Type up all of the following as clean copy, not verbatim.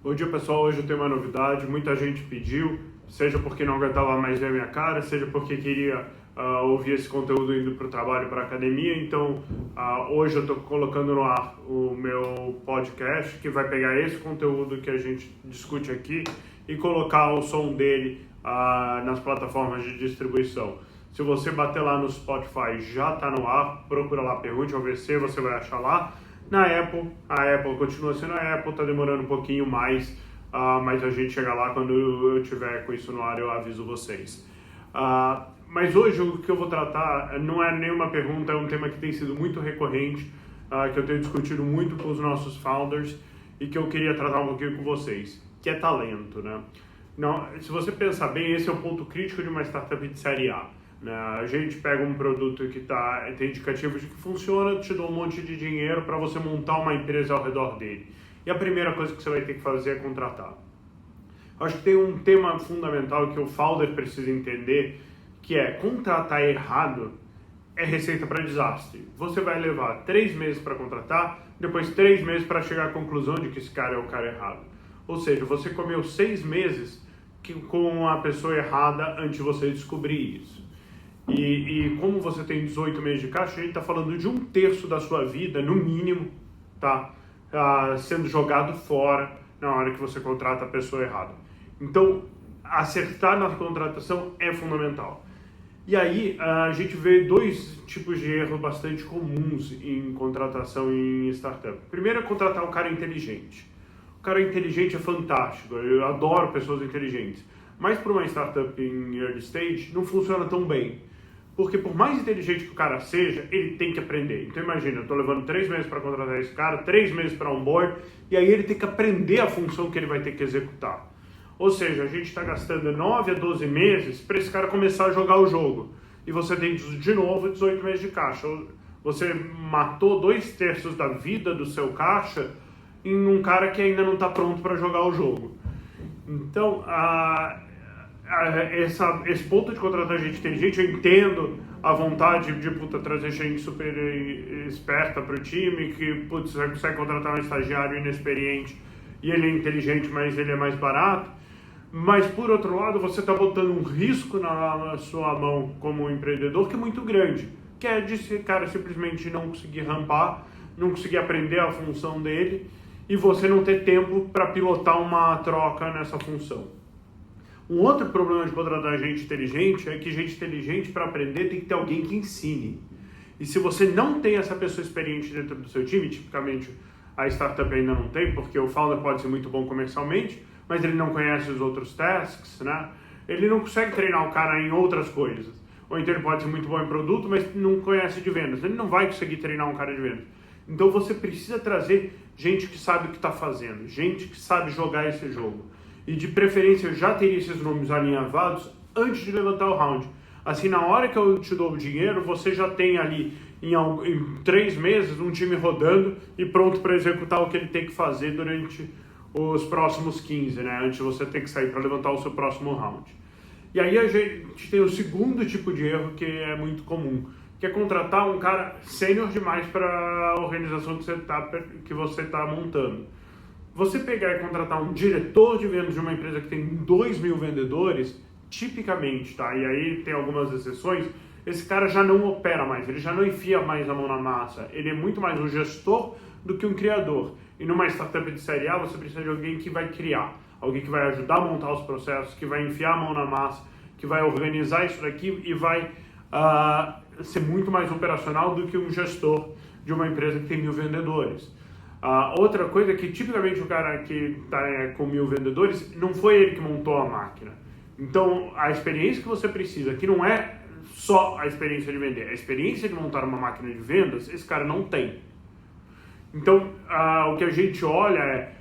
Bom dia, pessoal. Hoje eu tenho uma novidade. Muita gente pediu, seja porque não aguentava mais ver a minha cara, seja porque queria ouvir esse conteúdo indo para o trabalho, para a academia. Então, hoje eu estou colocando no ar o meu podcast, que vai pegar esse conteúdo que a gente discute aqui e colocar o som dele nas plataformas de distribuição. Se você bater lá no Spotify, já está no ar. Procura lá, Pergunte ao VC, você vai achar lá. Na Apple, a Apple continua sendo a Apple, está demorando um pouquinho mais, mas a gente chega lá quando eu tiver com isso no ar, eu aviso vocês. Mas hoje o que eu vou tratar não é nenhuma pergunta, é um tema que tem sido muito recorrente, que eu tenho discutido muito com os nossos founders e que eu queria tratar um pouquinho com vocês, que é talento, né? Não, se você pensar bem, esse é o ponto crítico de uma startup de série A. A gente pega um produto que tem indicativos de que funciona, te dá um monte de dinheiro para você montar uma empresa ao redor dele. E a primeira coisa que você vai ter que fazer é contratar. Acho que tem um tema fundamental que o founder precisa entender, que é contratar errado é receita para desastre. Você vai levar 3 meses para contratar, depois 3 meses para chegar à conclusão de que esse cara é o cara errado. Ou seja, você comeu 6 meses com a pessoa errada antes de você descobrir isso. E como você tem 18 meses de caixa, a gente está falando de 1/3 da sua vida, no mínimo, tá? Sendo jogado fora na hora que você contrata a pessoa errada. Então, acertar na contratação é fundamental. E aí, a gente vê 2 tipos de erro bastante comuns em contratação em startup. Primeiro é contratar um cara inteligente. O cara inteligente é fantástico, eu adoro pessoas inteligentes. Mas para uma startup em early stage, não funciona tão bem. Porque por mais inteligente que o cara seja, ele tem que aprender. Então imagina, eu estou levando 3 meses para contratar esse cara, 3 meses para onboard, e aí ele tem que aprender a função que ele vai ter que executar. Ou seja, a gente está gastando 9 a 12 meses para esse cara começar a jogar o jogo. E você tem de novo 18 meses de caixa. Você matou 2/3 da vida do seu caixa em um cara que ainda não está pronto para jogar o jogo. Então, esse ponto de contratar gente inteligente, eu entendo a vontade de trazer gente super esperta para o time, que você consegue contratar um estagiário inexperiente e ele é inteligente, mas ele é mais barato. Mas, por outro lado, você está botando um risco na sua mão como empreendedor que é muito grande, que é de esse cara simplesmente não conseguir rampar, não conseguir aprender a função dele e você não ter tempo para pilotar uma troca nessa função. Um outro problema de contratar gente inteligente é que gente inteligente, para aprender, tem que ter alguém que ensine. E se você não tem essa pessoa experiente dentro do seu time, tipicamente a startup ainda não tem, porque o founder pode ser muito bom comercialmente, mas ele não conhece os outros tasks, né? Ele não consegue treinar o cara em outras coisas. Ou então ele pode ser muito bom em produto, mas não conhece de vendas. Ele não vai conseguir treinar um cara de vendas. Então você precisa trazer gente que sabe o que está fazendo, gente que sabe jogar esse jogo. E de preferência eu já teria esses nomes alinhavados antes de levantar o round. Assim, na hora que eu te dou o dinheiro, você já tem ali em 3 meses um time rodando e pronto para executar o que ele tem que fazer durante os próximos 15, né? Antes de você ter que sair para levantar o seu próximo round. E aí a gente tem o segundo tipo de erro que é muito comum, que é contratar um cara sênior demais para a organização que você tá montando. Você pegar e contratar um diretor de vendas de uma empresa que tem 2.000 vendedores, tipicamente, tá? E aí tem algumas exceções, esse cara já não opera mais, ele já não enfia mais a mão na massa, ele é muito mais um gestor do que um criador. E numa startup de série A, você precisa de alguém que vai criar, alguém que vai ajudar a montar os processos, que vai enfiar a mão na massa, que vai organizar isso daqui e vai ser muito mais operacional do que um gestor de uma empresa que tem 1.000 vendedores. Outra coisa é que tipicamente o cara que está com 1.000 vendedores, não foi ele que montou a máquina. Então a experiência que você precisa, que não é só a experiência de vender, a experiência de montar uma máquina de vendas, esse cara não tem. Então o que a gente olha é,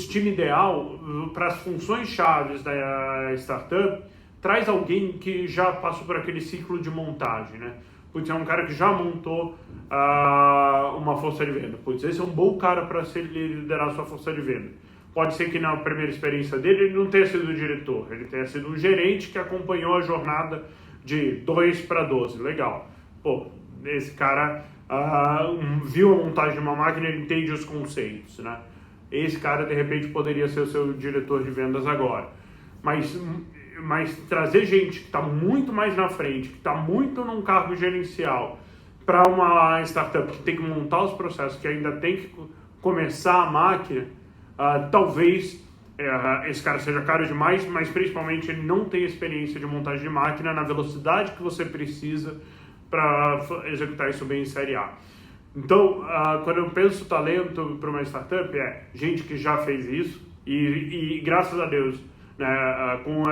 time ideal para as funções chaves da startup, traz alguém que já passou por aquele ciclo de montagem, né? É um cara que já montou uma força de venda. Esse é um bom cara para liderar a sua força de venda. Pode ser que na primeira experiência dele ele não tenha sido o diretor, ele tenha sido um gerente que acompanhou a jornada de 2 para 12. Legal. Esse cara viu a montagem de uma máquina, ele entende os conceitos, né? esse cara de repente poderia ser o seu diretor de vendas agora. Mas trazer gente que está muito mais na frente, que está muito num cargo gerencial, para uma startup que tem que montar os processos, que ainda tem que começar a máquina, talvez esse cara seja caro demais, mas principalmente ele não tem experiência de montagem de máquina na velocidade que você precisa para executar isso bem em série A. Então, quando eu penso talento para uma startup, é gente que já fez isso e graças a Deus, né, com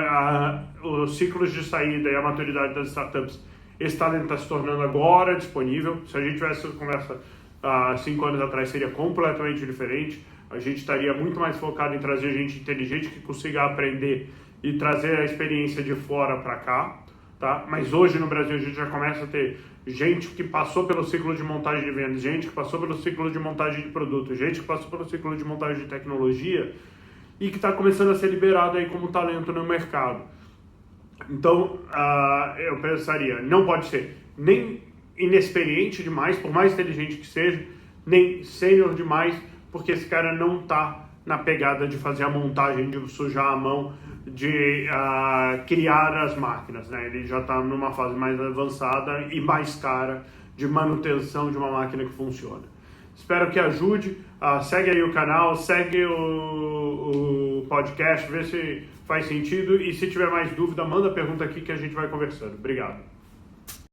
os ciclos de saída e a maturidade das startups, esse talento está se tornando agora disponível. Se a gente tivesse essa conversa 5 anos atrás, seria completamente diferente. A gente estaria muito mais focado em trazer gente inteligente que consiga aprender e trazer a experiência de fora para cá. Tá? Mas hoje no Brasil a gente já começa a ter gente que passou pelo ciclo de montagem de vendas, gente que passou pelo ciclo de montagem de produto, gente que passou pelo ciclo de montagem de tecnologia e que está começando a ser liberado aí como talento no mercado. Então, eu pensaria, não pode ser nem inexperiente demais, por mais inteligente que seja, nem sênior demais, porque esse cara não está na pegada de fazer a montagem, de sujar a mão, de criar as máquinas, né? Ele já está numa fase mais avançada e mais cara de manutenção de uma máquina que funciona. Espero que ajude. Segue aí o canal, segue o podcast, vê se faz sentido e se tiver mais dúvida, manda pergunta aqui que a gente vai conversando. Obrigado.